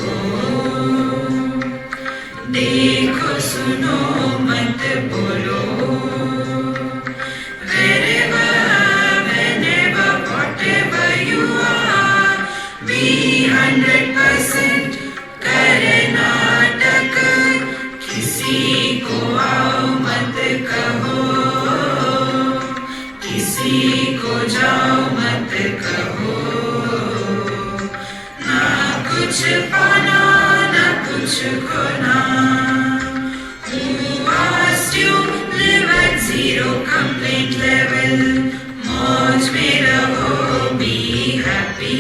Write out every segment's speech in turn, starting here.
को, देखो सुनो मत बोलो. Wherever, whenever, whatever you are, be 100% Karnataka. किसी को आओ मत कहो, किसी को जाओ मत कहो. ना कुछ पाना ना कुछ खोना. Who asked you live at zero complaint level? मौज में रहो, be happy.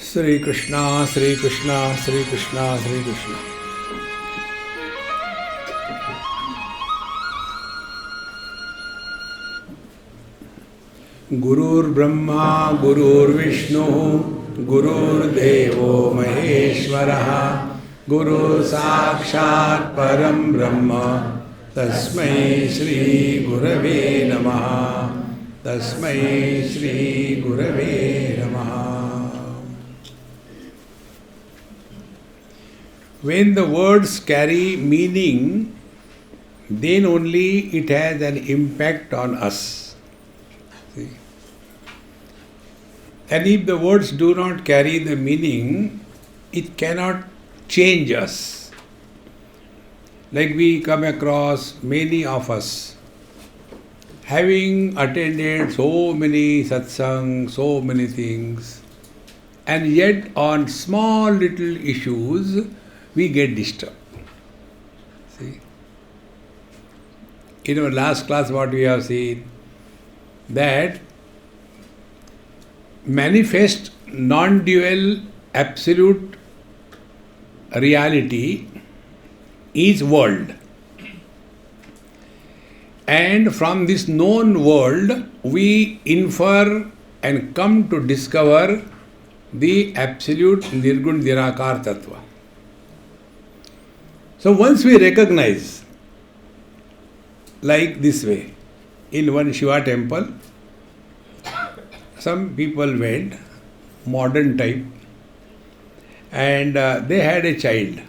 Sri Krishna, Sri Krishna, Sri Krishna, Sri Krishna. Gurur Brahma, Gurur Vishnu, Gurur Devo Maheshwaraha, Guru Sakshat Param Brahma, Tasmai Shri Gurave Namaha, Tasmai Shri Gurave Namaha. When the words carry meaning, then only it has an impact on us. See? And if the words do not carry the meaning, it cannot change us. Like we come across many of us, having attended so many satsang, so many things, and yet on small little issues, we get disturbed. See? In our last class what we have seen, that manifest non-dual absolute reality is world. And from this known world, we infer and come to discover the absolute Nirgun Nirakar Tattva. So once we recognize, like this way, in one Shiva temple, some people went, modern type, and they had a child.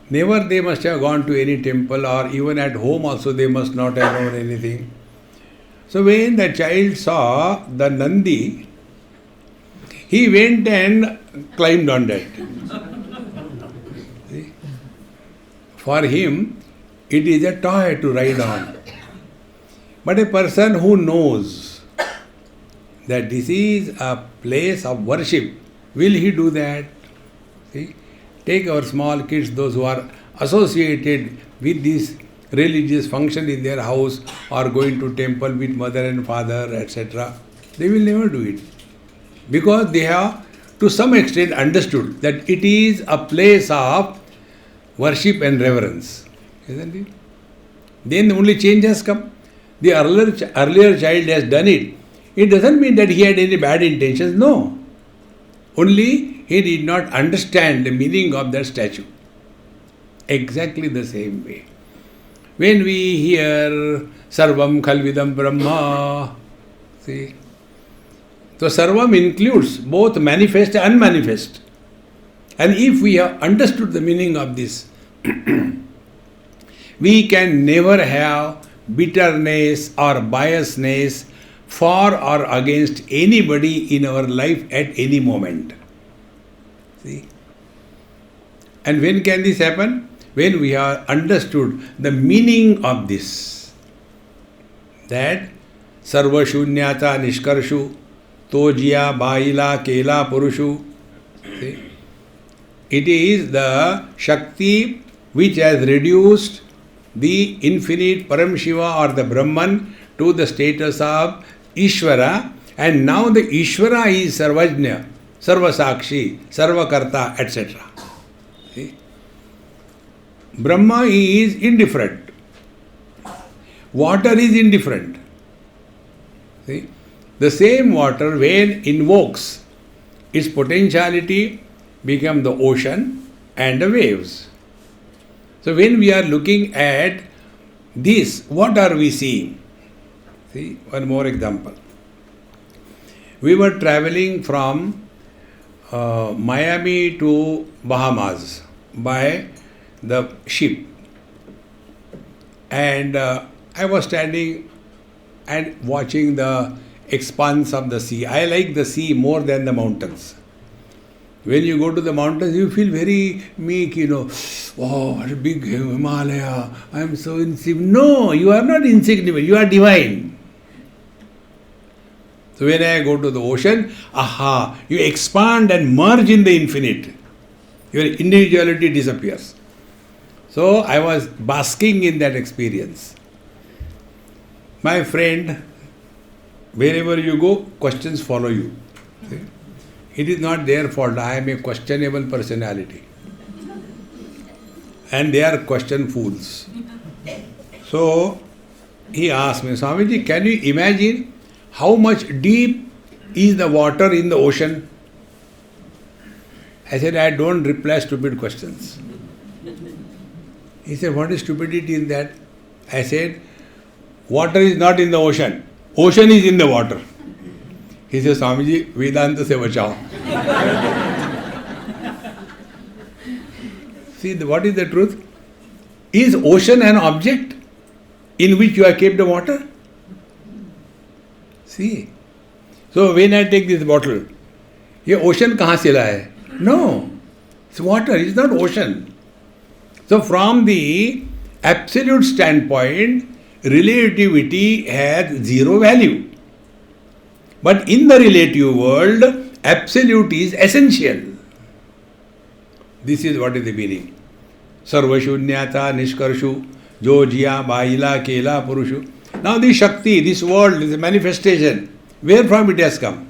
Never they must have gone to any temple, or even at home also they must not have known anything. So when the child saw the Nandi, he went and climbed on that. See? For him, it is a toy to ride on. But a person who knows that this is a place of worship, will he do that? See? Take our small kids, those who are associated with this religious function in their house, or going to temple with mother and father, etc. They will never do it. Because they have to some extent understood that it is a place of worship and reverence. Isn't it? Then only change has come. The earlier child has done it. It doesn't mean that he had any bad intentions. No. Only he did not understand the meaning of that statue. Exactly the same way. When we hear Sarvam Khalvidam Brahma, see, so Sarvam includes both manifest and unmanifest. And if we have understood the meaning of this, we can never have bitterness or biasness for or against anybody in our life at any moment. See? And when can this happen? When we have understood the meaning of this. That Sarva Shunyata Nishkarshu Tojiya Baila Kela Purushu. See? It is the Shakti which has reduced the infinite Param Shiva or the Brahman to the status of Ishvara, and now the Ishvara is Sarvajna, Sarvasakshi, Sarvakarta, etc. See? Brahma is indifferent. Water is indifferent. See? The same water, when invokes its potentiality, becomes the ocean and the waves. So when we are looking at this, what are we seeing? See, one more example. We were traveling from Miami to Bahamas by the ship, and I was standing and watching the expanse of the sea. I like the sea more than the mountains. When you go to the mountains, you feel very meek, Oh, what a big Himalaya, I am so insignificant. No, you are not insignificant, you are divine. So when I go to the ocean, you expand and merge in the infinite. Your individuality disappears. So I was basking in that experience. My friend, wherever you go, questions follow you. See? It is not their fault. I am a questionable personality. And they are question fools. So he asked me, Swamiji, can you imagine how much deep is the water in the ocean? I said, I don't reply stupid questions. He said, what is stupidity in that? I said, water is not in the ocean. Ocean is in the water. He says, Swamiji, Vedanta se bachao. See, what is the truth? Is ocean an object in which you have kept the water? See. So when I take this bottle, ये ocean कहाँ से लाया है? No. It's water, it's not ocean. So from the absolute standpoint, relativity has zero value. But in the relative world, absolute is essential. This is what is the meaning. Sarvashunyata nishkarshu jo jiya baila kela purushu. Now this Shakti, this world, this manifestation, where from it has come?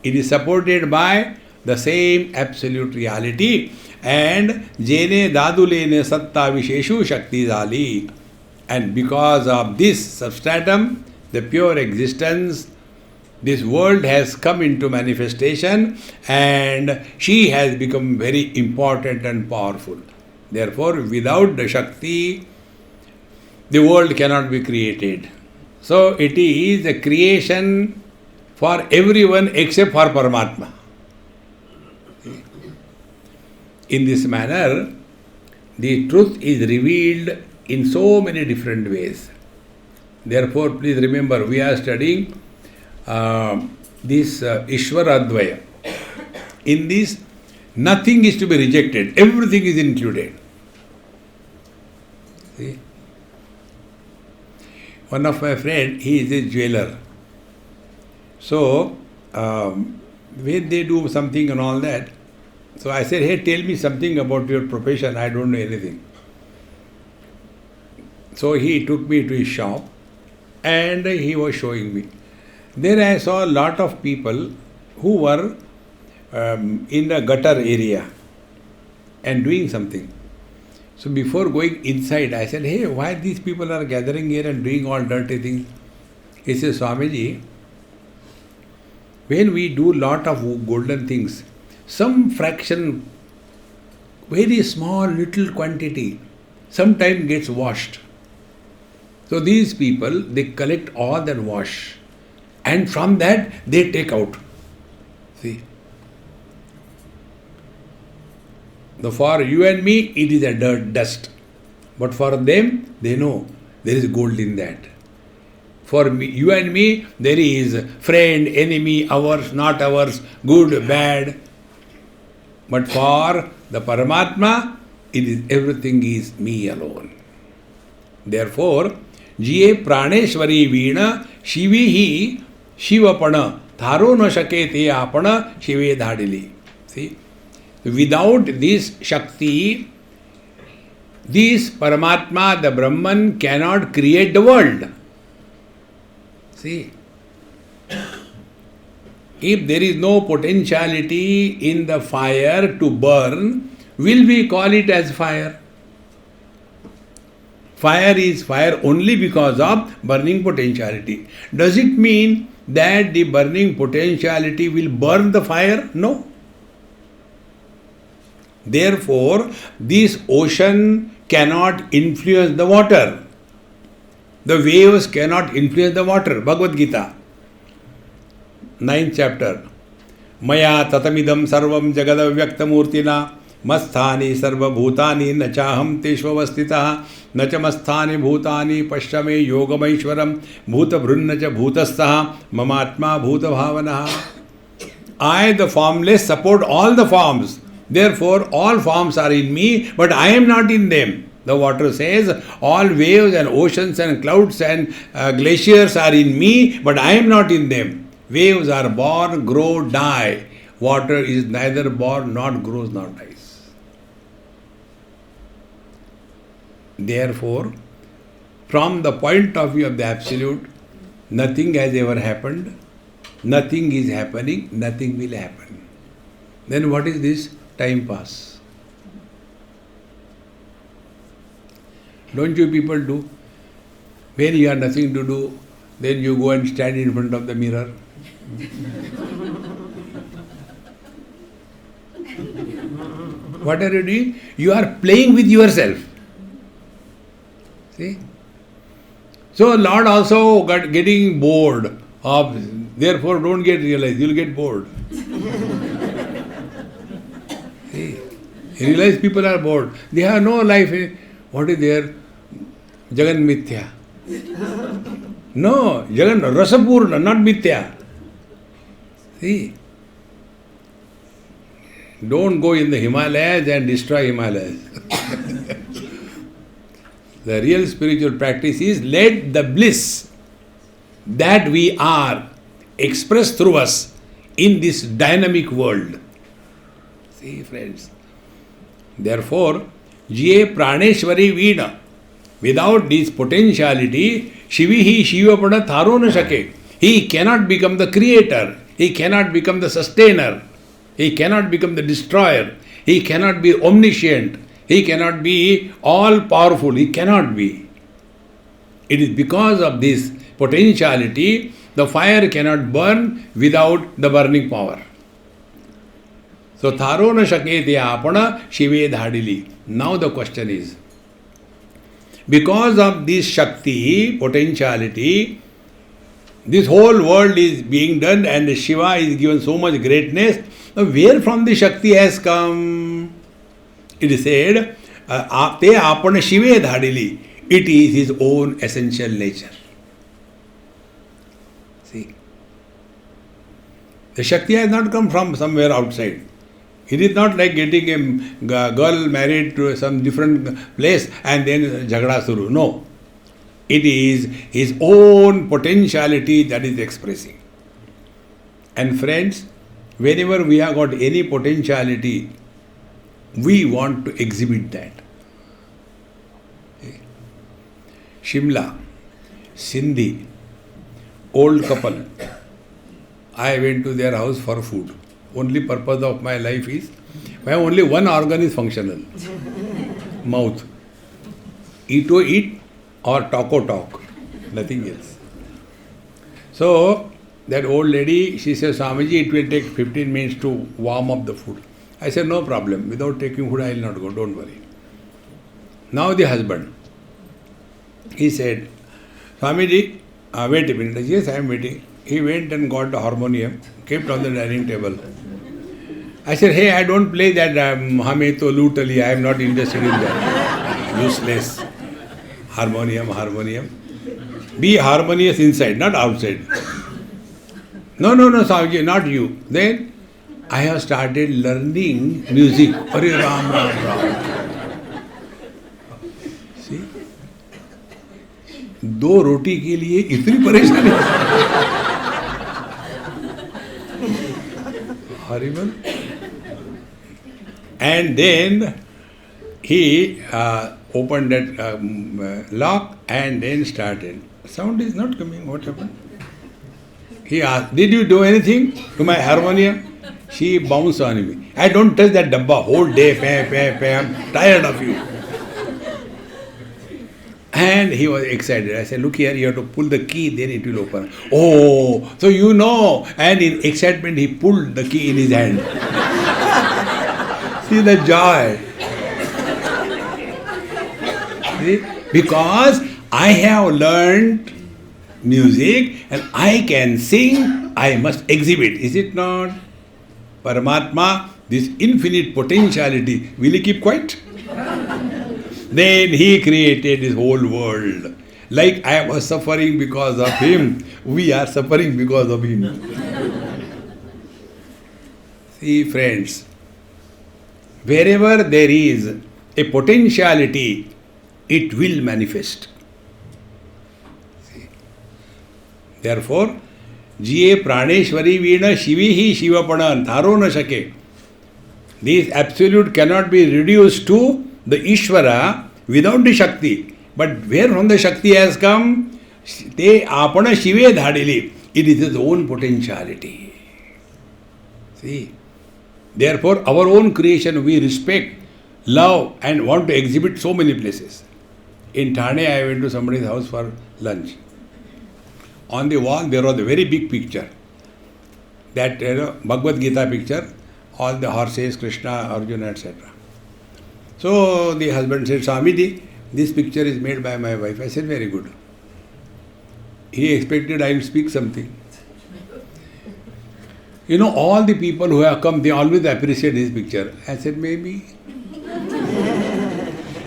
It is supported by the same absolute reality. And jene dadulene satta visheshu shakti zali. And because of this substratum, the pure existence, this world has come into manifestation and she has become very important and powerful. Therefore, without the Shakti, the world cannot be created. So, it is a creation for everyone except for Paramatma. In this manner, the truth is revealed in so many different ways. Therefore, please remember, we are studying this Ishvara Advaya. In this, nothing is to be rejected. Everything is included. See? One of my friends, he is a jeweler. So, when they do something and all that, so I said, hey, tell me something about your profession. I don't know anything. So he took me to his shop and he was showing me. There I saw a lot of people who were in the gutter area and doing something. So before going inside, I said, hey, why these people are gathering here and doing all dirty things? He says, Swamiji, when we do lot of golden things, some fraction, very small little quantity, sometimes gets washed. So these people, they collect all that wash and from that they take out. See. For you and me, it is a dirt, dust. But for them, they know there is gold in that. For me, you and me, there is friend, enemy, ours, not ours, good, bad. But for the Paramatma, it is everything is me alone. Therefore, Jiye Praneshwari Veena Shivihi Shivapana Tharo no Shake Te Apana Shive Dhadili. See? Without this Shakti, this Paramatma, the Brahman, cannot create the world. See? If there is no potentiality in the fire to burn, will we call it as fire? Fire is fire only because of burning potentiality. Does it mean that the burning potentiality will burn the fire? No. Therefore, this ocean cannot influence the water. The waves cannot influence the water. Bhagavad Gita, 9th chapter. Maya tatamidam sarvam jagadavyaktamurtina masthani sarva bhutani nachaham teshvavastitah nachamasthani bhutani pashyame yogamaishwaram bhuta bhrunnacha bhutastaha mamatma bhuta bhavanaha. I, the formless, support all the forms. Therefore, all forms are in me, but I am not in them. The water says, all waves and oceans and clouds and glaciers are in me, but I am not in them. Waves are born, grow, die. Water is neither born, nor grows, nor dies. Therefore, from the point of view of the Absolute, nothing has ever happened, nothing is happening, nothing will happen. Then what is this? Time pass. Don't you people do? When you have nothing to do, then you go and stand in front of the mirror. What are you doing? You are playing with yourself. See? So Lord also got getting bored of, therefore don't get realized, you'll get bored. See? You realize people are bored. They have no life. What is there? Jagan Mithya. No, Jagan Rasapurna, not Mithya. See? Don't go in the Himalayas and destroy Himalayas. The real spiritual practice is let the bliss that we are express through us in this dynamic world. See, friends. Therefore, Jiye Praneshwari Veena. Without this potentiality, Shivihi Shivapada Tharo na shake. He cannot become the creator. He cannot become the sustainer. He cannot become the destroyer. He cannot be omniscient. He cannot be all powerful. He cannot be. It is because of this potentiality, the fire cannot burn without the burning power. So, Tharo na shakete apana shive dhadili. Now the question is, because of this Shakti, potentiality, this whole world is being done and Shiva is given so much greatness. Now, where from the Shakti has come? It is said, Te apana shive dhadili. It is his own essential nature. See, the Shakti has not come from somewhere outside. It is not like getting a girl married to some different place and then jhagda suru. No. It is his own potentiality that is expressing. And friends, whenever we have got any potentiality, we want to exhibit that. Shimla, Sindhi, old couple. I went to their house for food. Only purpose of my life is, my only one organ is functional. Mouth. Eat or eat or talk or talk. Nothing else. So, that old lady, she says, Swamiji, it will take 15 minutes to warm up the food. I said, no problem. Without taking food, I will not go. Don't worry. Now the husband. He said, Swamiji, wait a minute. Yes, I am waiting. He went and got the harmonium, kept on the dining table. I said, hey, I don't play that Hame to Lutali. I am not interested in that. Useless. Harmonium. Be harmonious inside, not outside. No, Swamiji, not you. Then I have started learning music. Hare Ram. See? 2 रोटी के लिए इतनी परेशानी. Horrible. And then he opened that lock and then started. Sound is not coming. What happened? He asked, did you do anything to my harmonium? She bounced on me. I don't touch that dabba whole day. I'm tired of you. And he was excited. I said, look here, you have to pull the key, then it will open. Oh, so you know. And in excitement, he pulled the key in his hand. See the joy. See? Because I have learned music and I can sing, I must exhibit. Is it not? Paramatma, this infinite potentiality, will he keep quiet? Then he created this whole world. Like I was suffering because of him, we are suffering because of him. See, friends, wherever there is a potentiality, it will manifest. See? Therefore, Jiye Praneshwari Veena Shivihi Shivapanan Tharo na shake. This absolute cannot be reduced to the Ishvara without the Shakti. But where from the Shakti has come? Te apana Shive dhadili. It is his own potentiality. See? Therefore, our own creation we respect, love and want to exhibit so many places. In Thane, I went to somebody's house for lunch. On the wall, there was a very big picture. That, Bhagavad Gita picture, all the horses, Krishna, Arjuna, etc. So the husband said, Swamiji, this picture is made by my wife. I said, very good. He expected I will speak something. All the people who have come, they always appreciate this picture. I said, maybe.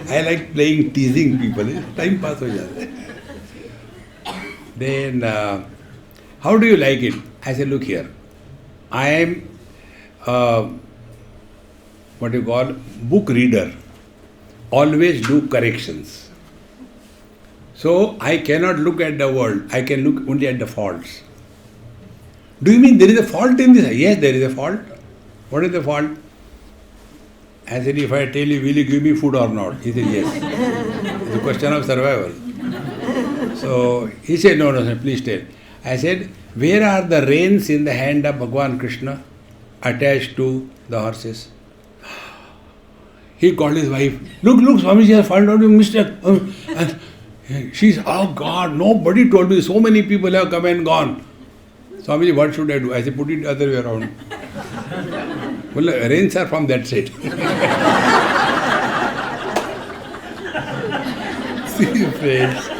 I like playing, teasing people. Time pass ho jata hai. Then, how do you like it? I said, look here. I am, book reader. Always do corrections. So, I cannot look at the world. I can look only at the faults. Do you mean there is a fault in this? Yes, there is a fault. What is the fault? I said, if I tell you, will you give me food or not? He said, yes. It's a question of survival. So he said, no, please tell. I said, where are the reins in the hand of Bhagavan Krishna attached to the horses? He called his wife. Look, Swamiji has found out a mistake. And she's, oh God, nobody told me. So many people have come and gone. Swamiji, what should I do? I said, put it the other way around. Well, reins are from that side. See, friends.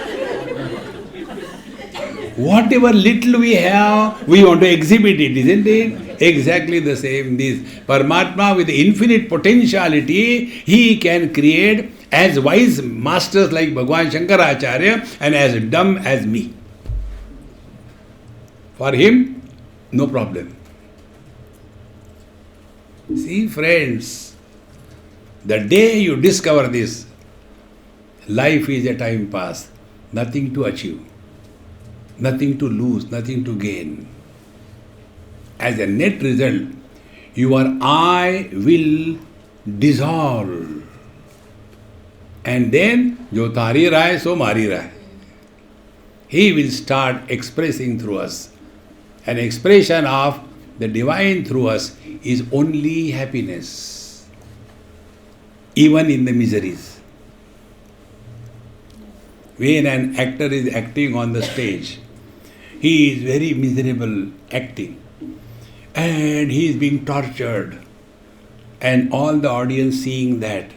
Whatever little we have, we want to exhibit it, isn't it? Exactly the same. This Paramatma with infinite potentiality, he can create as wise masters like Bhagavan Shankaracharya and as dumb as me. For him, no problem. See, friends, the day you discover this, life is a time pass, nothing to achieve, nothing to lose, nothing to gain. As a net result, your I will dissolve. And then, jo tari raha hai, so mari raha hai. He will start expressing through us. An expression of the divine through us is only happiness, even in the miseries. When an actor is acting on the stage, he is very miserable acting and he is being tortured, and all the audience seeing that,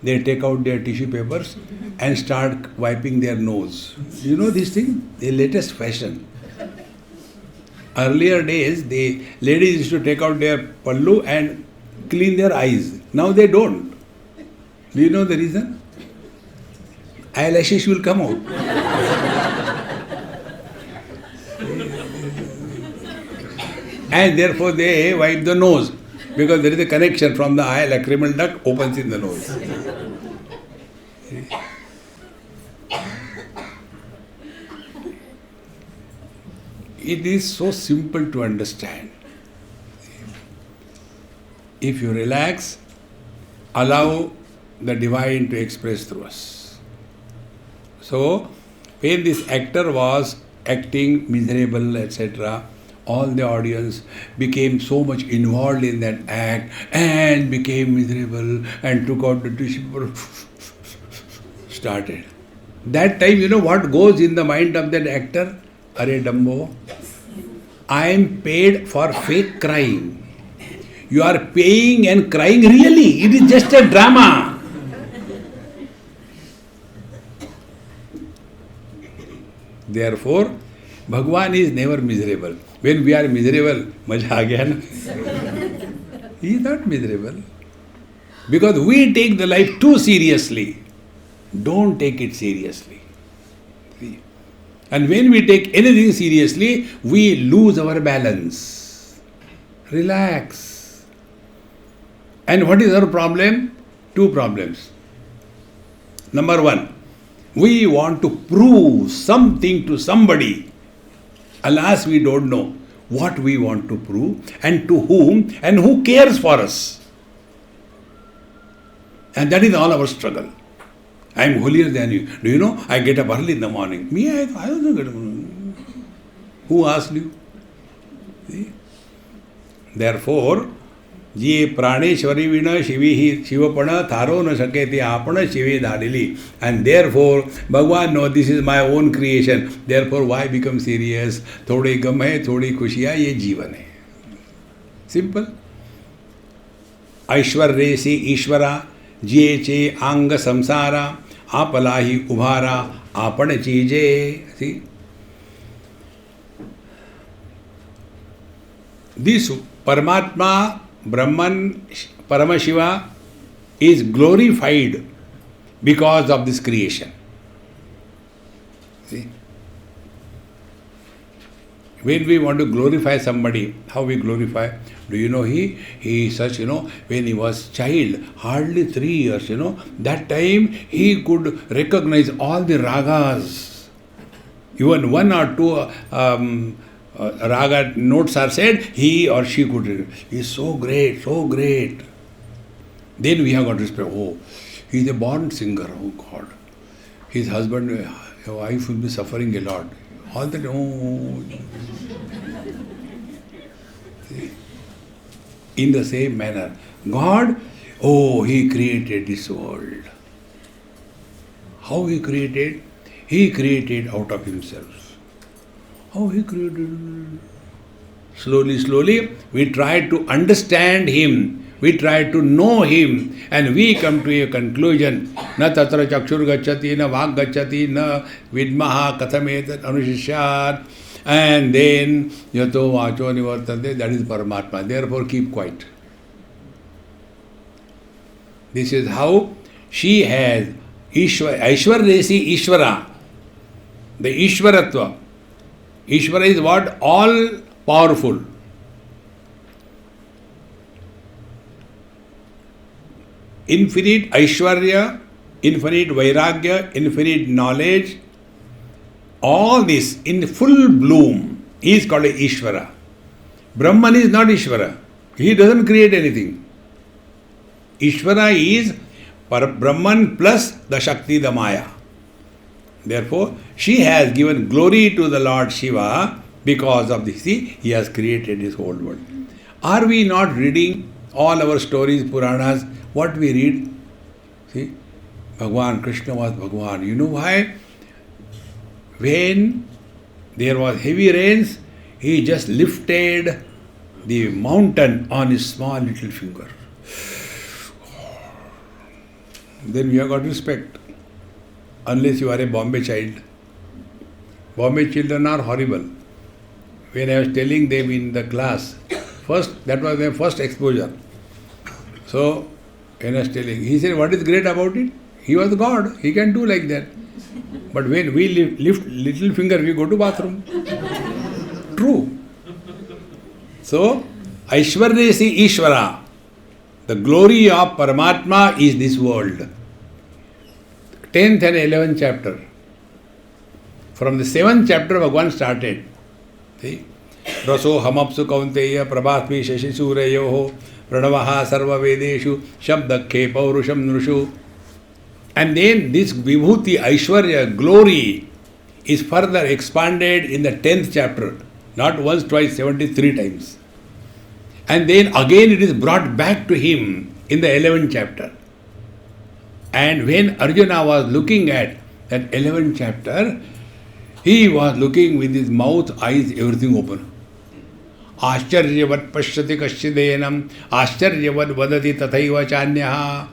they take out their tissue papers and start wiping their nose. You know this thing? The latest fashion. Earlier days, the ladies used to take out their pallu and clean their eyes. Now they don't. Do you know the reason? Eyelashes will come out. And therefore they wipe the nose, because there is a connection from the eye, lacrimal duct opens in the nose. It is so simple to understand. If you relax, allow the divine to express through us. So, when this actor was acting miserable, etc., all the audience became so much involved in that act and became miserable and took out the tissue paper, started. That time, you know what goes in the mind of that actor? Are Dumbo, I am paid for fake crying. You are paying and crying really. It is just a drama. Therefore, Bhagwan is never miserable. When we are miserable, maja aa gaya na. He is not miserable. Because we take the life too seriously. Don't take it seriously. See? And when we take anything seriously, we lose our balance. Relax. And what is our problem? Two problems. Number one, we want to prove something to somebody. Alas, we don't know what we want to prove and to whom and who cares for us. And that is all our struggle. I am holier than you. Do you know, I get up early in the morning. Me, I don't get up. Who asked you? See? Therefore, ये प्राणेश्वरी विण शिवी शिवपण थारो न शके ते आपण शिवे धाडिली. And therefore, Bhagwan, no, this is my own creation. Therefore, why become serious? थोड़ी गम है, थोड़ी खुशियाँ, ये जीवन है. Simple. ऐश्वर्येसी ईश्वरा जिये चे आंग संसारा आपलाही उभारा आपण चीजे. See? This Paramatma, Brahman, Paramashiva is glorified because of this creation. See? When we want to glorify somebody, how we glorify? Do you know he is such, when he was child, hardly 3 years, that time he could recognize all the ragas. Even 1 or 2 raga notes are said, he or she could. He is so great, so great. Then we have got respect. Oh, he is a born singer. Oh God. His husband, wife will be suffering a lot. All that, oh. See? In the same manner, God, oh, He created this world. How He created? He created out of Himself. How He created? Slowly, slowly, we try to understand Him. We try to know Him, and we come to a conclusion. Na tatra chakshur gacchati, na vak gacchati, na vidmaha kathametat anushishyat. And then yato vacho nivartante, that is Paramatma. Therefore, keep quiet. This is how she has Aishwaryesi Ishvara. The Ishvaratva. Ishvara is what? All powerful. Infinite Aishwarya, infinite Vairagya, infinite knowledge, all this in full bloom is called a Ishvara. Brahman is not Ishvara. He doesn't create anything. Ishvara is Brahman plus the Shakti, the Maya. Therefore, she has given glory to the Lord Shiva because of this. See, he has created this whole world. Are we not reading all our stories, Puranas? What we read? See, Bhagwan, Krishna was Bhagwan. You know why? When there was heavy rains, he just lifted the mountain on his small little finger. Then we have got respect. Unless you are a Bombay child. Bombay children are horrible. When I was telling them in the class, that was their first exposure. So, when I was telling, he said, what is great about it? He was God. He can do like that. But when we lift little finger, we go to bathroom. True. So, Aishwaryesi Ishvara. The glory of Paramatma is this world. 10th and 11th chapter. From the 7th chapter, Bhagwan started. See? Raso hamapsu kaunteya prabhatmi shashi surayoho pranavaha sarva vedeshu shabdakhe paurusham nrushu. And then this Vibhuti, Aishwarya, glory is further expanded in the 10th chapter. Not once, twice, 73 times. And then again it is brought back to him in the 11th chapter. And when Arjuna was looking at that 11th chapter, he was looking with his mouth, eyes, everything open. Ascharyavat pashyati kashchidenam, ascharyavat vadati tathaiva chanyaha.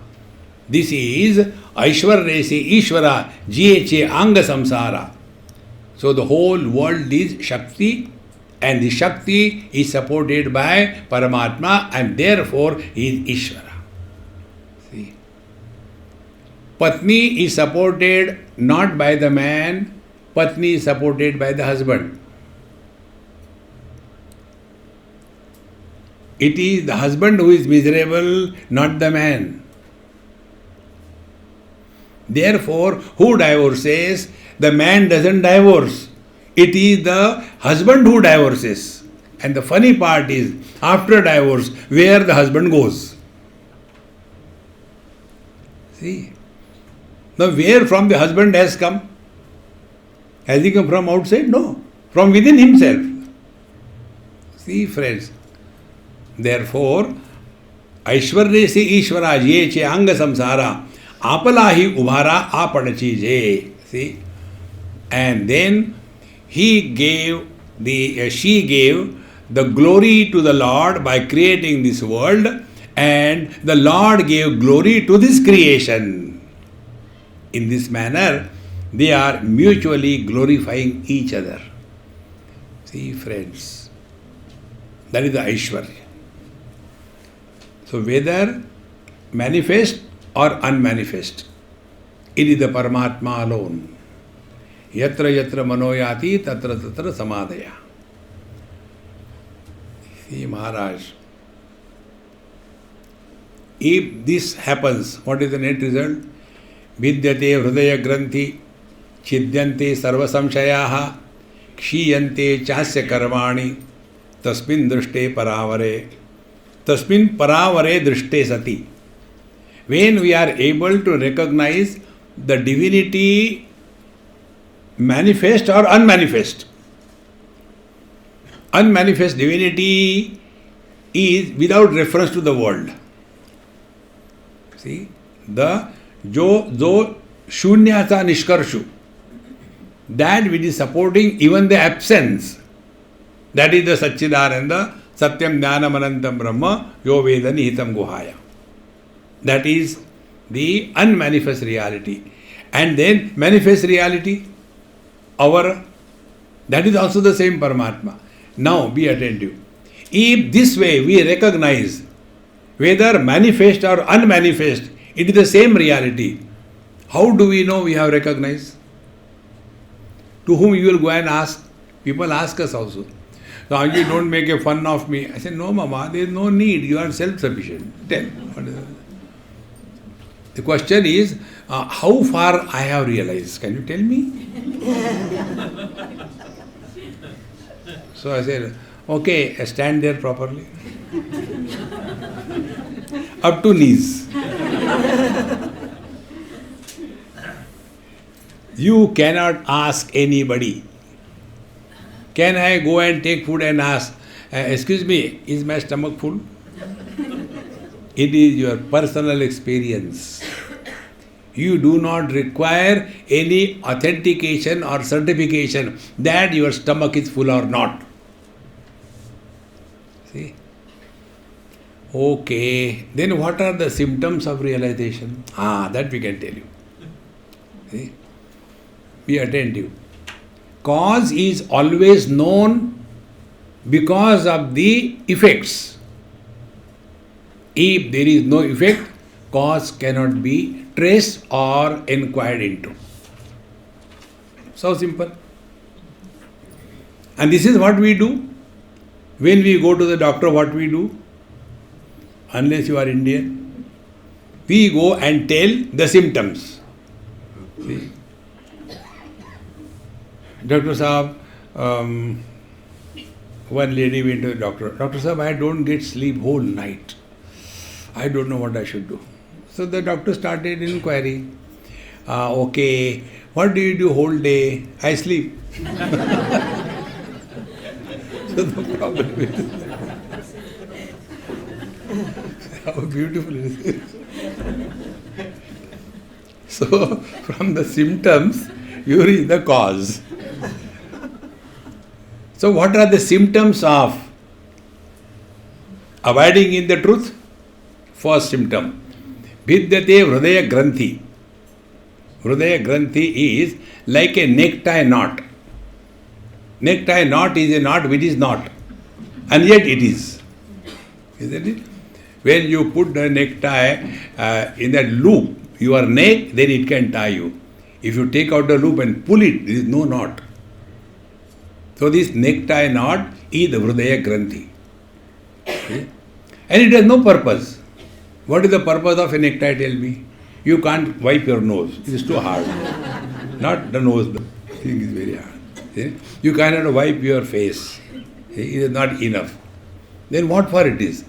This is Aishwaryesi Ishvara Jiyeche Anga Samsara. So the whole world is Shakti, and the Shakti is supported by Paramatma, and therefore he is Ishvara. See? Patni is supported not by the man, Patni is supported by the husband. It is the husband who is miserable, not the man. Therefore, who divorces? The man doesn't divorce. It is the husband who divorces. And the funny part is, after divorce, where the husband goes. See? Now, where from the husband has come? Has he come from outside? No. From within himself. See, friends. Therefore, Aishwarya se Ishvara ye che anga samsara apalahi ubhara apadachi je. See? And then she gave the glory to the Lord by creating this world, and the Lord gave glory to this creation. In this manner, they are mutually glorifying each other. See, friends, that is the Aishwarya. So whether manifest or unmanifest, it is the Paramatma alone. Yatra yatra manoyati tatra tatra samadhaya. See, Maharaj, if this happens, what is the net result? Vidyate hridaya granthi chidyante sarva samshayaha kshiyante chasya karmani tasmin drishte paravare. Tasmin paravare drishte sati. When we are able to recognize the divinity manifest or unmanifest. Unmanifest divinity is without reference to the world. See, the jo shunyata nishkarshu, that which is supporting even the absence, that is the Satchidananda Satyam Jnanam Anantam Brahma Yo Veda Nihitam Guhaya. That is the unmanifest reality. And then manifest reality, that is also the same Paramatma. Now be attentive. If this way we recognize whether manifest or unmanifest, it is the same reality. How do we know we have recognized? To whom you will go and ask? People ask us also. So you don't make a fun of me. I say, no, Mama, there is no need. You are self-sufficient. Tell. What is it? The question is, how far I have realized? Can you tell me? So I said, okay, stand there properly. Up to knees. You cannot ask anybody. Can I go and take food and ask, excuse me, is my stomach full? It is your personal experience. You do not require any authentication or certification that your stomach is full or not. See? Okay, then what are the symptoms of realization? That we can tell you. See? Be attentive. Cause is always known because of the effects. If there is no effect, cause cannot be traced or inquired into. So simple. And this is what we do. When we go to the doctor, what we do? Unless you are Indian, we go and tell the symptoms. See? Doctor Sahab, one lady went to the doctor. Doctor Sahab, I don't get sleep whole night. I don't know what I should do. So the doctor started inquiry. Okay, what do you do whole day? I sleep. So the problem is, how beautiful it is. So from the symptoms, you reach the cause. So what are the symptoms of abiding in the truth? First symptom, Vidyate Hridaya Granthi. Hridaya Granthi is like a necktie knot. Necktie knot is a knot which is not. And yet it is. Isn't it? When you put the necktie in that loop, your neck, then it can tie you. If you take out the loop and pull it, there is no knot. So this necktie knot is the Hridaya Granthi. Okay? And it has no purpose. What is the purpose of a necktie, tell me? You can't wipe your nose. It is too hard. Not the nose, the thing is very hard. See? You cannot wipe your face. See? It is not enough. Then what for it is?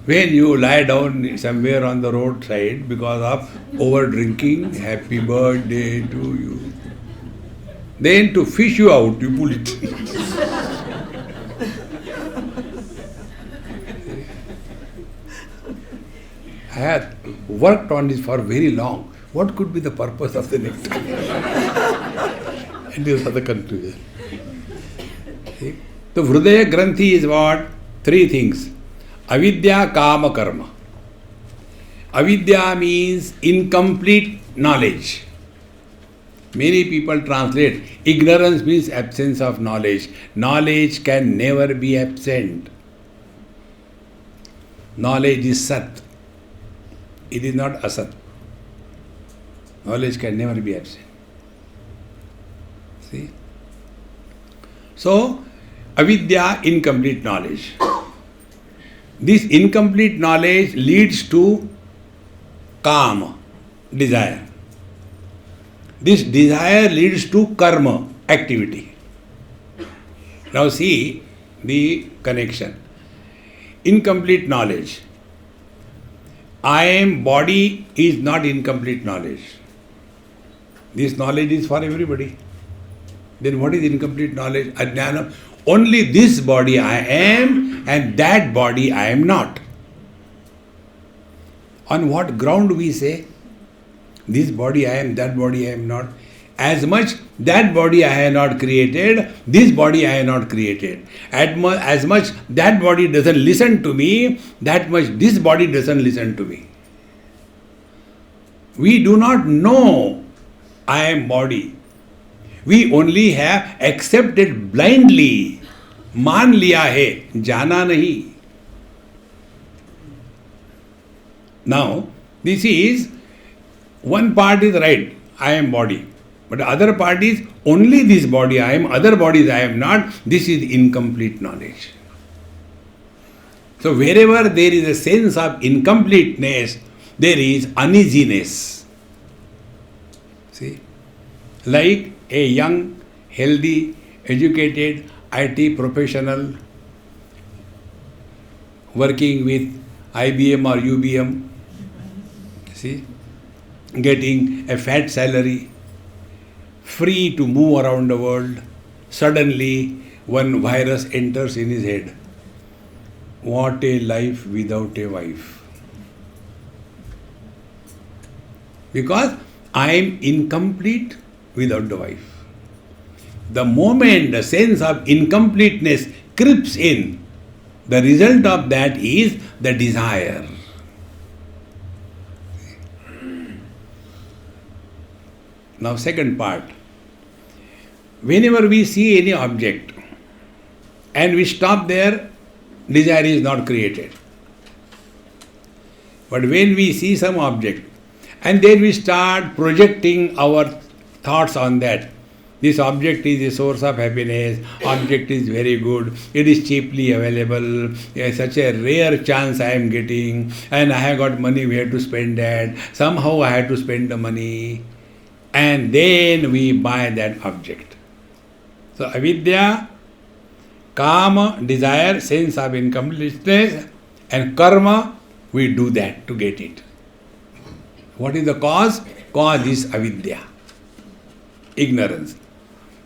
When you lie down somewhere on the roadside because of over drinking, happy birthday to you. Then to fish you out, you pull it. I had worked on this for very long. What could be the purpose of the necktie? And this is the conclusion. See? The Hridaya Granthi is what? Three things. Avidya, Kama, Karma. Avidya means incomplete knowledge. Many people translate ignorance means absence of knowledge. Knowledge can never be absent. Knowledge is Sat. It is not Asat. Knowledge can never be absent. See? So, avidya, incomplete knowledge. This incomplete knowledge leads to kama, desire. This desire leads to karma, activity. Now see the connection. Incomplete knowledge. I am body is not incomplete knowledge. This knowledge is for everybody. Then what is incomplete knowledge? Ajnana. Only this body I am and that body I am not. On what ground we say? This body I am, that body I am not. As much that body I have not created, this body I have not created. As much that body doesn't listen to me, that much this body doesn't listen to me. We do not know I am body. We only have accepted blindly. मान लिया है, जाना नहीं. Now, this is, one part is right, I am body. But the other part is, only this body I am, other bodies I am not. This is incomplete knowledge. So wherever there is a sense of incompleteness, there is uneasiness. See? Like a young, healthy, educated IT professional working with IBM or UBM, see, getting a fat salary, free to move around the world. Suddenly, one virus enters in his head. What a life without a wife. Because I am incomplete without the wife. The moment the sense of incompleteness creeps in, the result of that is the desire. Now, second part. Whenever we see any object and we stop there, desire is not created. But when we see some object and then we start projecting our thoughts on that, this object is a source of happiness, object is very good, it is cheaply available, such a rare chance I am getting, and I have got money, where to spend that, somehow I have to spend the money, and then we buy that object. So avidya, kama, desire, sense of incompleteness, and karma, we do that to get it. What is the cause? Cause is avidya, ignorance.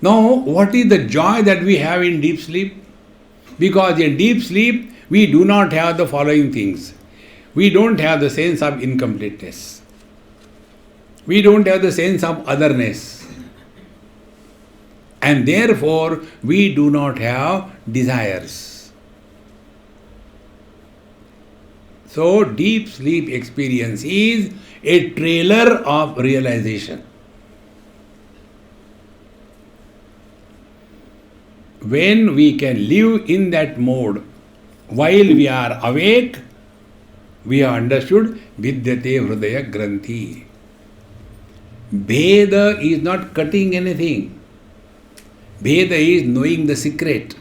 Now, what is the joy that we have in deep sleep? Because in deep sleep, we do not have the following things. We don't have the sense of incompleteness. We don't have the sense of otherness. And therefore, we do not have desires. So, deep sleep experience is a trailer of realization. when we can live in that mode while we are awake, we have understood Vidyate Hridaya Granthi. Veda is not cutting anything. Veda is knowing the secret.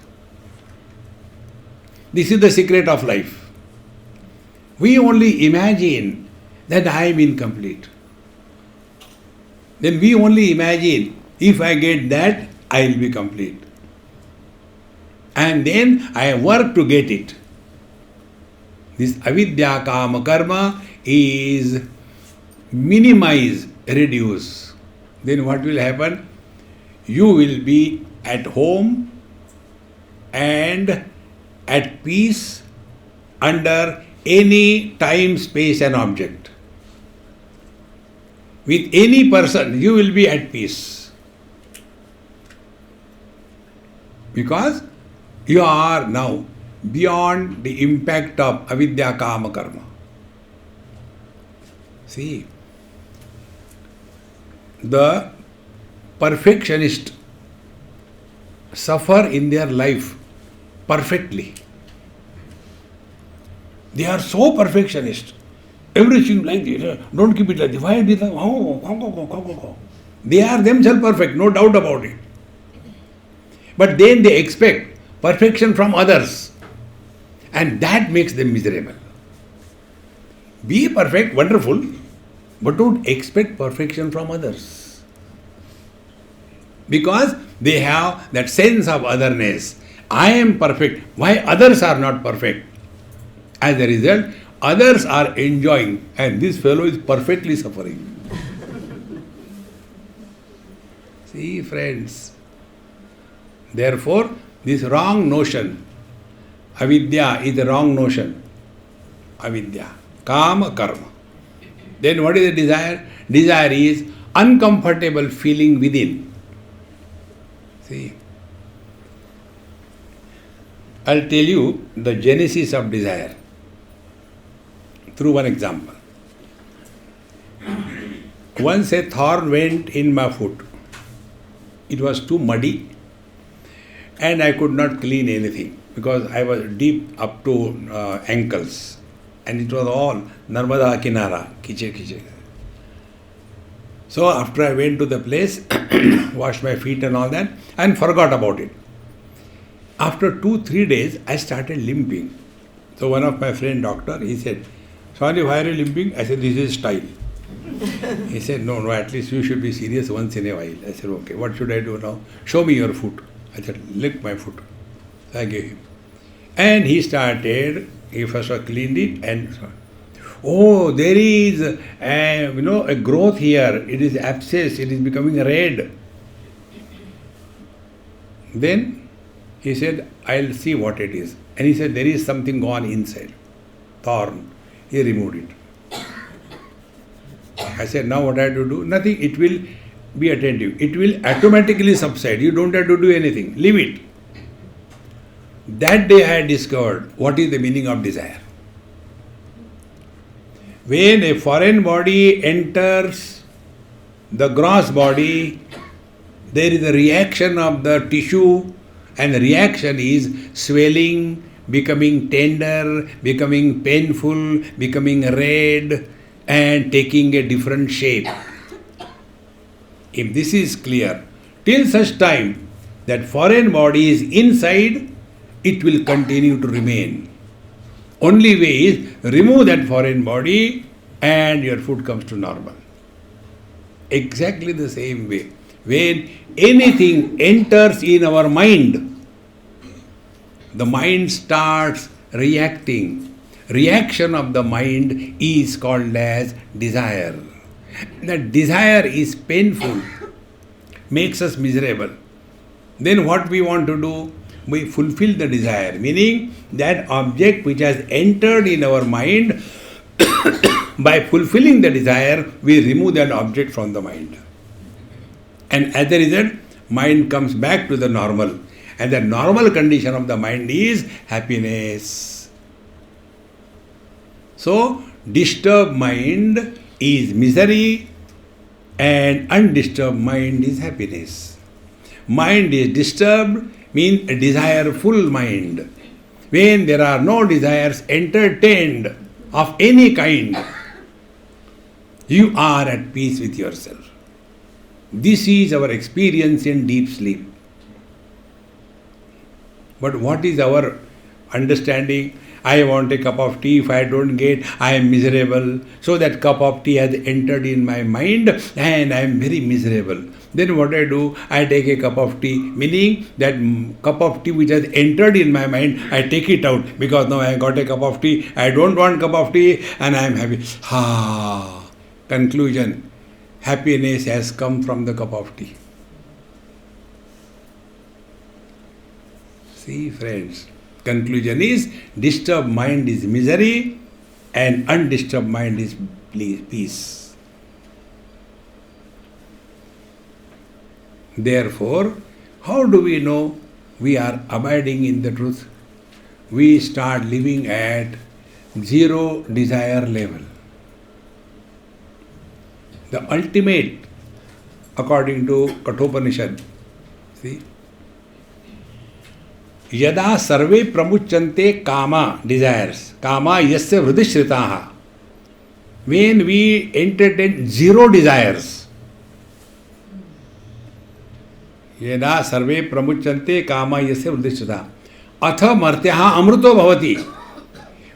This is the secret of life. We only imagine that I am incomplete. Then we only imagine, if I get that, I will be complete. And then I work to get it. This avidya kama karma is minimize, reduce. Then what will happen? You will be at home and at peace under any time, space and object. With any person, you will be at peace. Because you are now beyond the impact of avidya kama karma. See, the perfectionists suffer in their life perfectly. They are so perfectionist. Everything like this. Don't keep it like this. Why this? They are themselves perfect, no doubt about it. But then they expect perfection from others. And that makes them miserable. Be perfect, wonderful, but don't expect perfection from others. Because they have that sense of otherness. I am perfect. Why others are not perfect? As a result, others are enjoying and this fellow is perfectly suffering. See, friends. Therefore, this wrong notion, avidya is the wrong notion. Avidya, kama, karma. Then what is the desire? Desire is uncomfortable feeling within. See, I'll tell you the genesis of desire through one example. Once a thorn went in my foot. It was too muddy and I could not clean anything because I was deep up to ankles and it was all Narmada Kinara, kiche. So after I went to the place, washed my feet and all that and forgot about it. After 2-3 days, I started limping. So one of my friend doctor, he said, "Sorry, why are you limping?" I said, "This is style." He said, no, at least you should be serious once in a while. I said, okay, what should I do now? Show me your foot. I said, lick my foot. So I gave him. And he started, he first cleaned it and so, oh, there is a growth here. It is abscess. It is becoming red. Then he said, I'll see what it is. And he said, there is something gone inside. Thorn. He removed it. I said, now what I have to do? Nothing. It will be attentive. It will automatically subside. You don't have to do anything. Leave it. That day I had discovered what is the meaning of desire. When a foreign body enters the gross body, there is a reaction of the tissue, and the reaction is swelling, becoming tender, becoming painful, becoming red, and taking a different shape. If this is clear, till such time that foreign body is inside, it will continue to remain. Only way is remove that foreign body and your food comes to normal. Exactly the same way. When anything enters in our mind, the mind starts reacting. Reaction of the mind is called as desire. That desire is painful, makes us miserable. Then what we want to do? We fulfill the desire, meaning that object which has entered in our mind, by fulfilling the desire, we remove that object from the mind. And as a result, mind comes back to the normal. And the normal condition of the mind is happiness. So, disturbed mind is misery and undisturbed mind is happiness. Mind is disturbed, means a desireful mind. When there are no desires entertained of any kind, you are at peace with yourself. This is our experience in deep sleep. But what is our understanding? I want a cup of tea. If I don't get, I am miserable. So that cup of tea has entered in my mind and I am very miserable. Then what I do? I take a cup of tea, meaning that cup of tea which has entered in my mind, I take it out because now I got a cup of tea. I don't want cup of tea and I am happy. Conclusion. Happiness has come from the cup of tea. See, friends, conclusion is disturbed mind is misery and undisturbed mind is peace. Therefore, how do we know we are abiding in the truth? We start living at zero desire level. The ultimate, according to Kathopanishad, see, Yada sarve pramuchante kama, desires, kama yasya vridishritaha. When we entertain zero desires, Yada sarve pramuchante kama yasya vridishritaha. Atha martyaha amruto bhavati.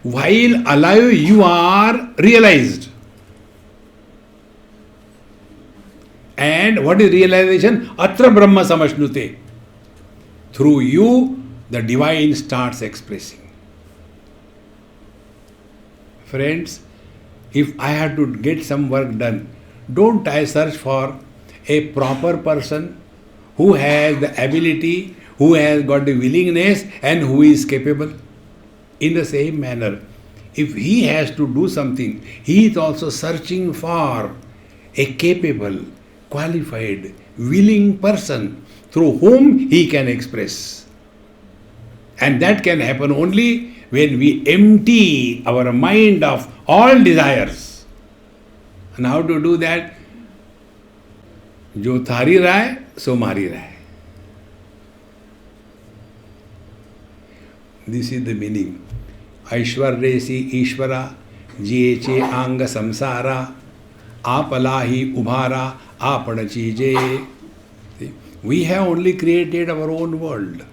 While alive you are realized. And what is realization? Atra brahma samashnute. Through you, the divine starts expressing. Friends, if I have to get some work done, don't I search for a proper person who has the ability, who has got the willingness and who is capable? In the same manner, if he has to do something, he is also searching for a capable, qualified, willing person through whom he can express. And that can happen only when we empty our mind of all desires. And how to do that? Jo thari rahe, so mari rahe. This is the meaning. Aishwarresi Ishvara, Jeche Anga Samsara, Apalahi Ubhara, Apanachi. We have only created our own world.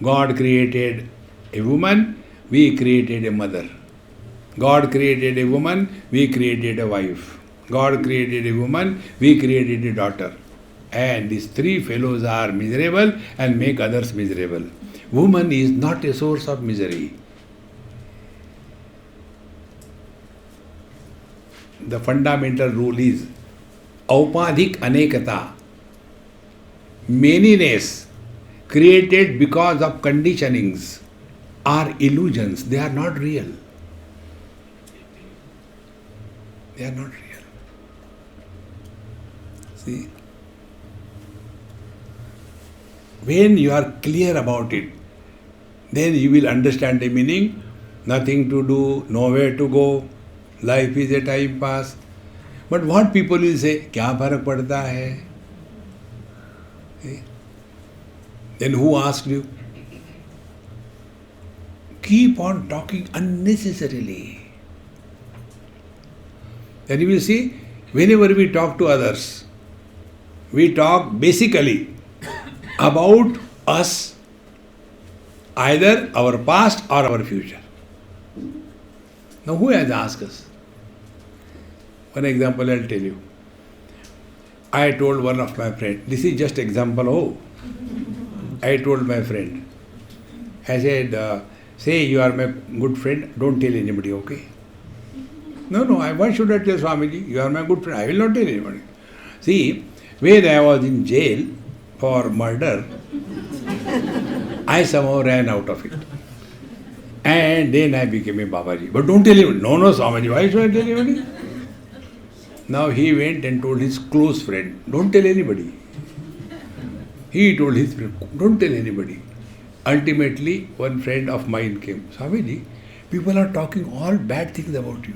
God created a woman, we created a mother. God created a woman, we created a wife. God created a woman, we created a daughter. And these three fellows are miserable and make others miserable. Woman is not a source of misery. The fundamental rule is Aupadhik Anekata. Manyness created because of conditionings are illusions. They are not real. They are not real. See? When you are clear about it, then you will understand the meaning. Nothing to do, nowhere to go. Life is a time pass. But what people will say, क्या फर्क पड़ता है? Then who asked you? Keep on talking unnecessarily. Then you will see, whenever we talk to others, we talk basically about us, either our past or our future. Now who has asked us? One example I'll tell you. I told one of my friends, this is just example, I told my friend, I said, say you are my good friend, don't tell anybody, okay? No, why should I tell Swamiji? You are my good friend, I will not tell anybody. See, when I was in jail for murder, I somehow ran out of it. And then I became a Babaji. But don't tell him, no, Swamiji, why should I tell anybody? Now he went and told his close friend, don't tell anybody. He told his friend, don't tell anybody. Ultimately, one friend of mine came, Swamiji, people are talking all bad things about you.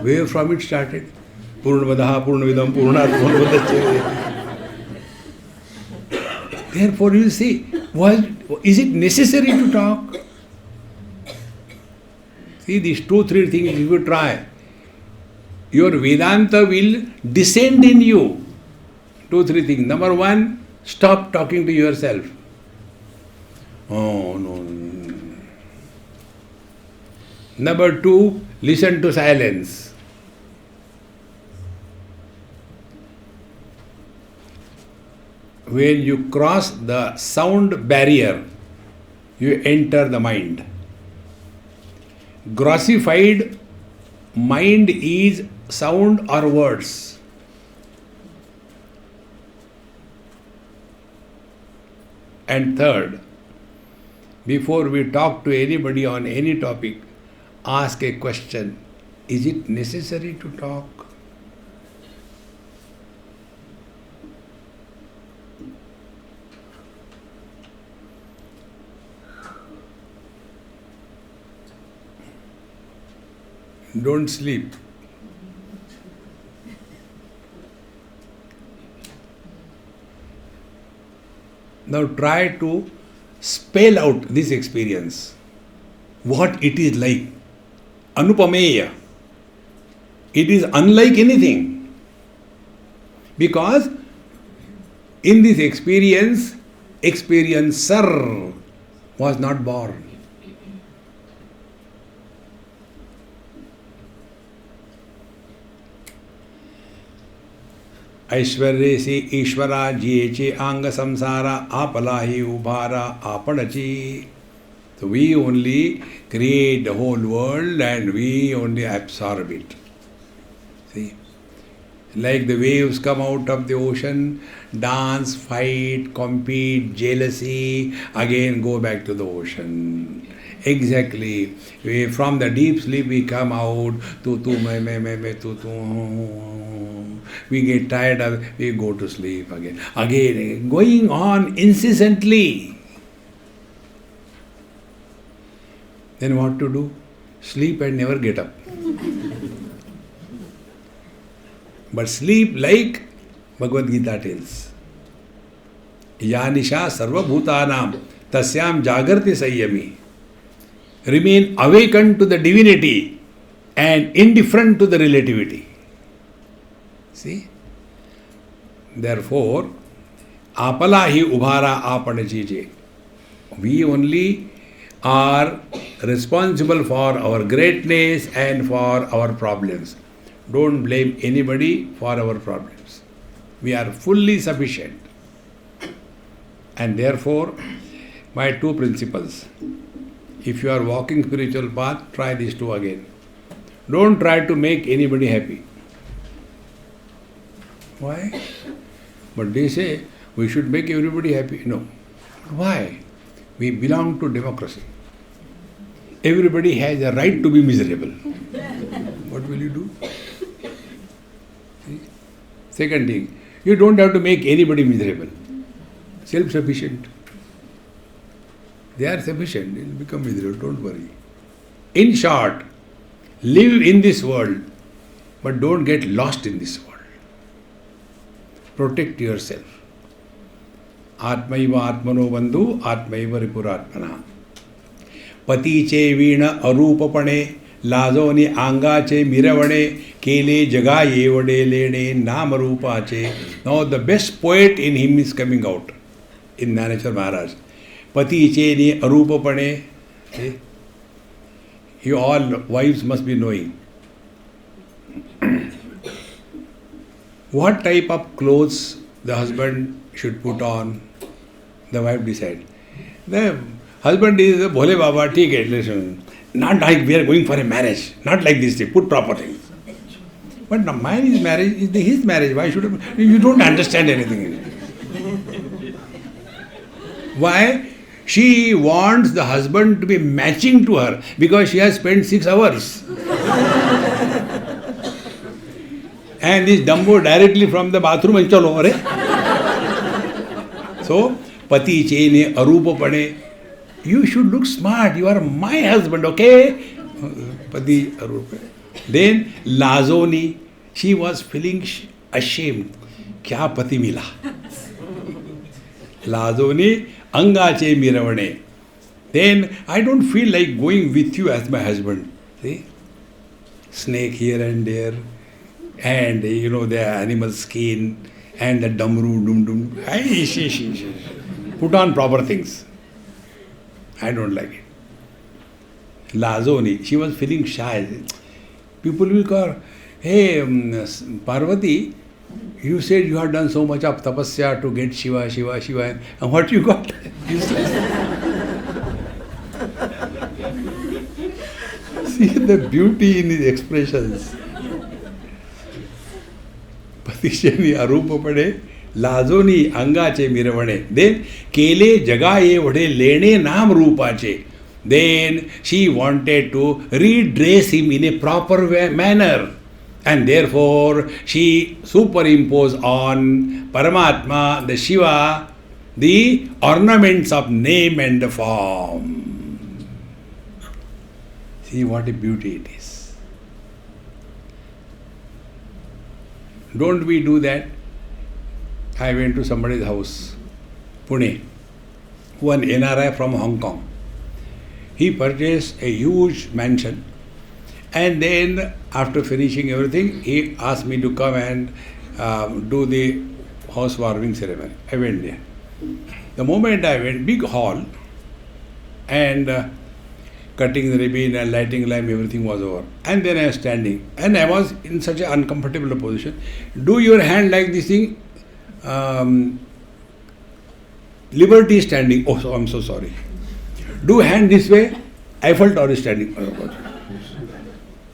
Where from it started? Purnamadaha, Purnavidam, Purnat, Purnamudachyate. Therefore, you see, is it necessary to talk? See, these 2-3 things, if you try, your Vedanta will descend in you. 2-3 things. Number 1, stop talking to yourself. Oh, no. Number 2, listen to silence. When you cross the sound barrier, you enter the mind. Grossified mind is sound or words. And third, before we talk to anybody on any topic, ask a question. Is it necessary to talk? Don't sleep. Now try to spell out this experience. What it is like. Anupameya. It is unlike anything. Because in this experience, experiencer was not born. ऐश्वर्य से ईश्वरा जिएचे आंग संसारा आपला ही उभारा आपणची. So we only create the whole world and we only absorb it. See? Like the waves come out of the ocean, dance, fight, compete, jealousy, again go back to the ocean. Exactly. From the deep sleep we come out, tu, we get tired of, we go to sleep again. Again, going on incessantly. Then what to do? Sleep and never get up. But sleep like Bhagavad Gita tells. Yanisha sarva bhutanam tasyam jagarti sayyami. Remain awakened to the divinity and indifferent to the relativity. See? Therefore, apala hi ubhara apanajije. We only are responsible for our greatness and for our problems. Don't blame anybody for our problems. We are fully sufficient. And therefore, my 2 principles. If you are walking spiritual path, try these 2 again. Don't try to make anybody happy. Why? But they say we should make everybody happy. No. Why? We belong to democracy. Everybody has a right to be miserable. What will you do? See? Second thing, you don't have to make anybody miserable. Self-sufficient. They are sufficient. They will become miserable. Don't worry. In short, live in this world, but don't get lost in this world. Protect yourself. Atmaiva atmano bandhu, atmaiva ripuratmana. Pati che veena arupapane, lazoni anga che miravane, kele jaga yevade lene, namarupa che. Now the best poet in him is coming out in Nanachar Maharaj. Pati che ni arupapane. You all wives must be knowing. What type of clothes the husband should put on, the wife decide. The husband is a Bhole Baba, take it, listen. Not like we are going for a marriage. Not like this, put proper things. But now mine is marriage, is his marriage. Why should you don't understand anything. Why? She wants the husband to be matching to her because she has spent 6 hours. And this Dumbo directly from the bathroom and chalo, re? So, pati chene arupa pade. You should look smart. You are my husband, okay? Pati arupa. Then Lazoni, she was feeling ashamed. Kya pati mila? Lazoni angache miravane. Then I don't feel like going with you as my husband. See? Snake here and there, and the animal skin, and the dumru dum dum. Put on proper things. I don't like it. Lazoni, she was feeling shy. People will call, hey, Parvati, you said you have done so much of tapasya to get Shiva, Shiva, Shiva, and what you got? Useless. See the beauty in his expressions. Patishani arupa pade, lazoni angache miravane. Then, kele jagaye vade lene naam rupache. Then she wanted to redress him in a proper manner. And therefore, she superimposed on Paramatma, the Shiva, the ornaments of name and form. See what a beauty it is. Don't we do that? I went to somebody's house, Pune, one NRI from Hong Kong. He purchased a huge mansion, and then after finishing everything, he asked me to come and do the housewarming ceremony. I went there. The moment I went, big hall, and cutting the ribbon and lighting lamp, everything was over. And then I was standing, and I was in such an uncomfortable position. Do your hand like this thing. Liberty is standing. Oh, so I'm so sorry. Do hand this way. Eiffel Tower is standing.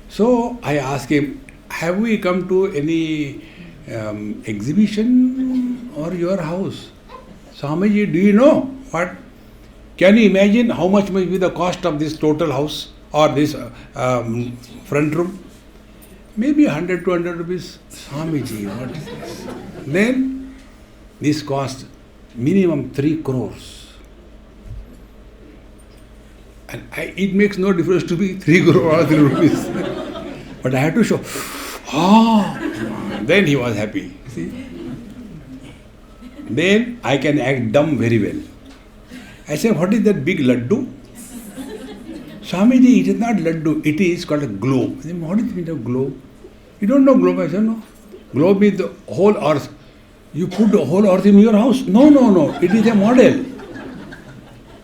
So I asked him, have we come to any exhibition or your house? Swamiji, do you know what? Can you imagine how much must be the cost of this total house or this front room? Maybe 100, 200 rupees. Swamiji, what is this? Then this cost minimum 3 crores. And it makes no difference to be 3 crore or 3 rupees. But I had to show. Then he was happy. See? Then I can act dumb very well. I said, what is that big laddu? Swamiji, it is not laddu. It is called a globe. I said, what is the meaning of globe? You don't know globe? I said, no. Globe is the whole earth. You put the whole earth in your house? No. It is a model.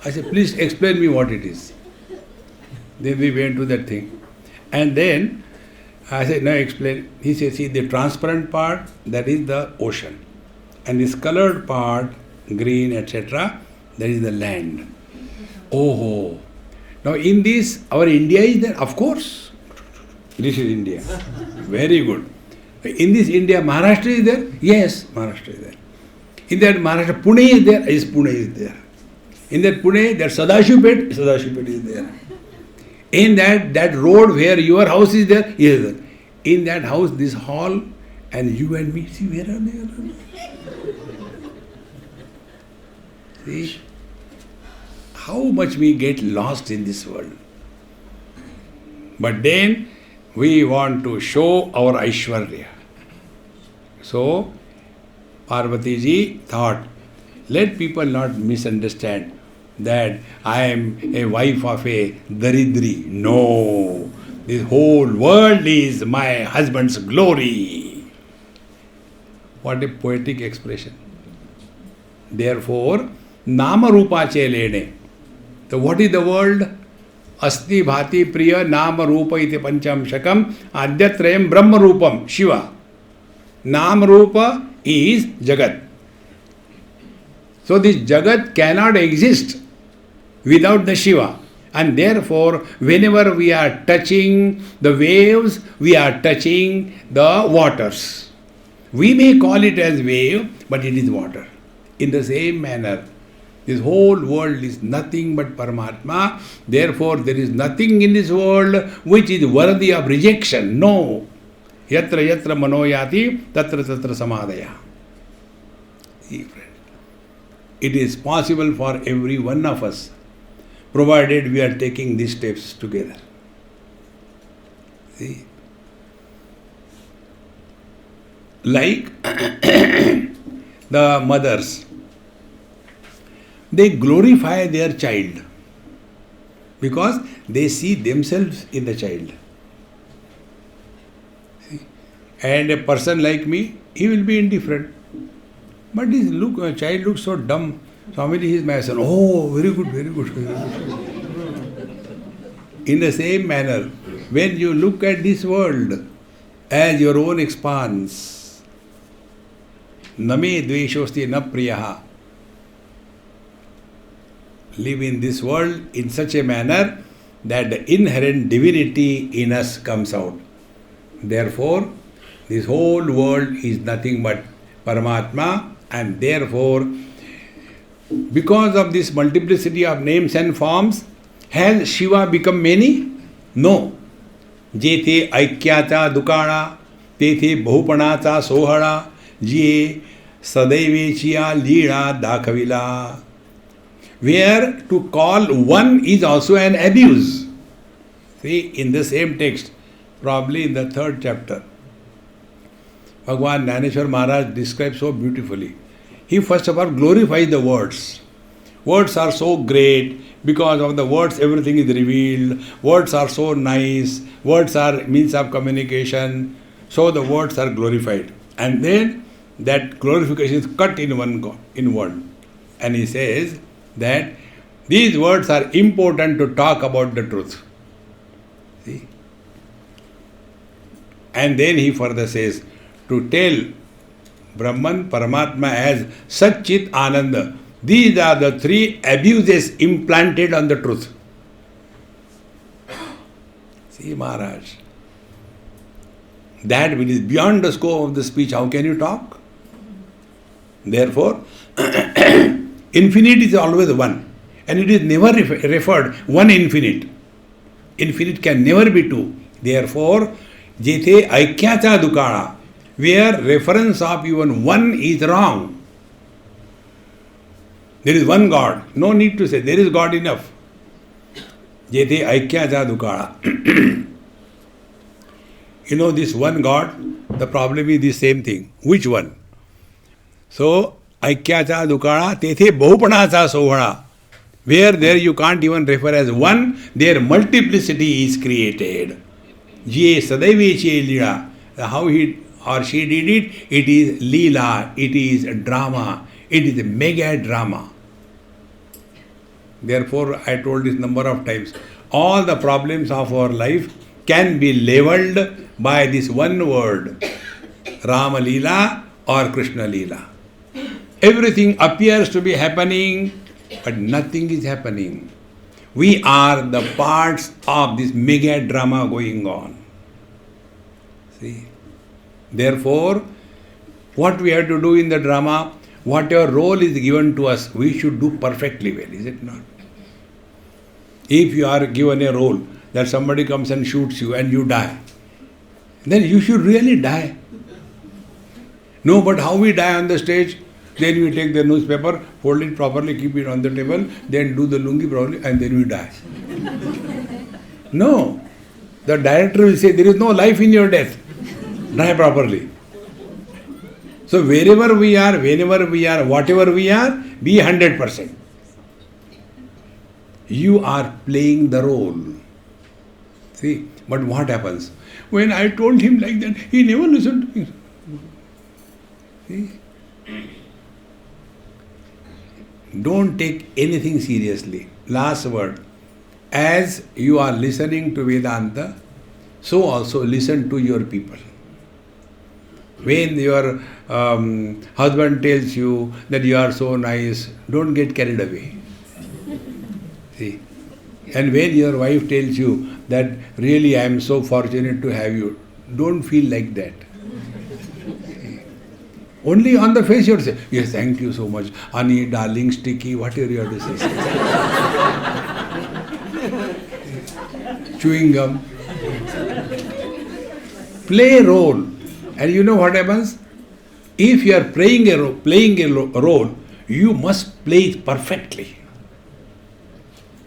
I said, please explain me what it is. Then we went to that thing. And then I said, now explain. He said, see, the transparent part, that is the ocean. And this colored part, green, etc., that is the land. Oh. Now in this, our India is there? Of course. This is India. Very good. In this India, Maharashtra is there? Yes, Maharashtra is there. In that Maharashtra, Pune is there? Yes, Pune is there. In that Pune, that Sadashivpet is there. In that road where your house is there, yes. In that house, this hall, and you and me, see where are they? See how much we get lost in this world. But then we want to show our Aishwarya. So Parvati ji thought, let people not misunderstand that I am a wife of a Daridri. No, this whole world is my husband's glory. What a poetic expression. Therefore, Nama Rupa Chelene. So what is the world? Asti Bhati Priya Nama Rupa iti Pancham Shakam Adyatrayam Brahma Rupam Shiva. Nama Rupa is Jagat. So this Jagat cannot exist without the Shiva. And therefore, whenever we are touching the waves, we are touching the waters. We may call it as wave, but it is water. In the same manner, this whole world is nothing but Paramatma. Therefore, there is nothing in this world which is worthy of rejection. No. Yatra yatra manoyati tatra tatra samadaya. See, friend, it is possible for every one of us, provided we are taking these steps together. See? Like the mothers, they glorify their child because they see themselves in the child. See? And a person like me, he will be indifferent. But his child looks so dumb. Swamiji, he is my son. Oh, very good, very good, very good. In the same manner, when you look at this world as your own expanse, name dveshosti na priyaha, live in this world in such a manner that the inherent divinity in us comes out. Therefore, this whole world is nothing but Paramatma, and therefore, because of this multiplicity of names and forms, has Shiva become many? No. Jethe aikyata dukana, tethe bahupanata sohara, je sadaivechiya lira dakavila. Where to call one is also an abuse. See, in the same text, probably in the 3rd chapter, Bhagavan Jnaneshwar Maharaj describes so beautifully. He first of all glorifies the words. Words are so great, because of the words everything is revealed. Words are so nice. Words are means of communication. So the words are glorified. And then that glorification is cut in one. And he says that these words are important to talk about the truth. See? And then he further says, to tell Brahman, Paramatma as Satchit Ananda. These are the 3 abuses implanted on the truth. See, Maharaj, that which is beyond the scope of the speech, how can you talk? Therefore, infinite is always one, and it is never referred one infinite. Infinite can never be 2. Therefore, jethe aikyacha dukana, where reference of even one is wrong. There is one God. No need to say, there is God enough. Jethe aikyacha dukana. You know, this one God, the problem is the same thing. Which one? So, aikyacha dukana, tethe bahupanasa sohana. Where there you can't even refer as one, their multiplicity is created. Je sadaiveche lila. How he or she did it, it is lila, it is drama, it is a mega drama. Therefore, I told this number of times, all the problems of our life can be leveled by this one word, Rama Leela or Krishna Leela. Everything appears to be happening, but nothing is happening. We are the parts of this mega drama going on. See? Therefore, what we have to do in the drama, whatever role is given to us, we should do perfectly well, is it not? If you are given a role that somebody comes and shoots you and you die, then you should really die. No, but how we die on the stage? Then we take the newspaper, fold it properly, keep it on the table, then do the lungi properly, and then we die. No. The director will say, there is no life in your death. Die properly. So wherever we are, whenever we are, whatever we are, be 100%. You are playing the role. See, but what happens? When I told him like that, he never listened to me. See? Don't take anything seriously. Last word. As you are listening to Vedanta, so also listen to your people. When your husband tells you that you are so nice, don't get carried away. See? And when your wife tells you that really I am so fortunate to have you, don't feel like that. See? Only on the face you have to say, yes, thank you so much, honey, darling, sticky, whatever you have to say. Chewing gum. Play a role. And you know what happens? If you are playing a role, you must play it perfectly.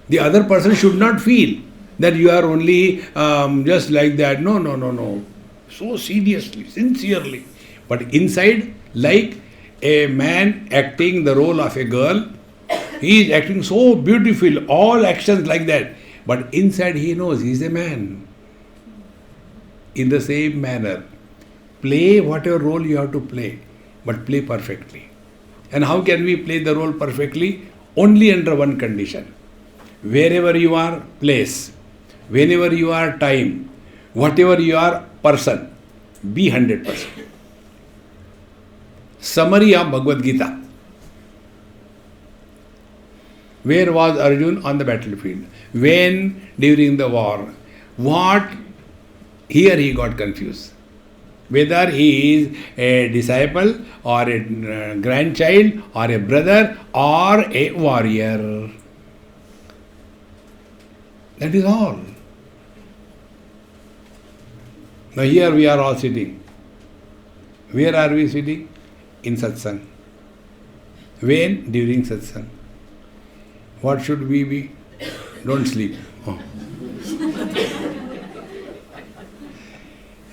The other person should not feel that you are only just like that. No. So seriously, sincerely. But inside, like a man acting the role of a girl, He is acting so beautiful, all actions like that. But inside he knows he is a man. In the same manner, play whatever role you have to play, but play perfectly. And how can we play the role perfectly? Only under one condition. Wherever you are, place. Whenever you are, time. Whatever you are, person. Be 100%. Summary of Bhagavad Gita. Where was Arjun? On the battlefield. When? During the war. What? Here he got confused. Whether he is a disciple or a grandchild or a brother or a warrior. That is all. Now here we are all sitting. Where are we sitting? In satsang. When? During satsang. What should we be? Don't sleep. Oh.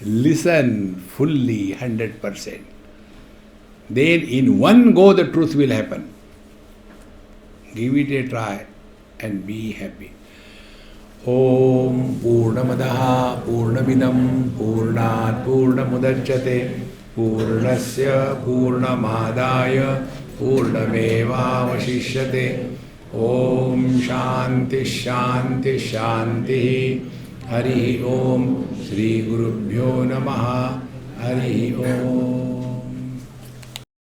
Listen fully, 100%. Then in one go the truth will happen. Give it a try and be happy. Om Purnamadaha Purnamidam Purnat Purnamudachyate Purnasya Purnamadaya Purnameva Vashishyate. Om Shanti Shanti Shanti. Hari Om Shri Gurubhyo Namaha. Hari Om.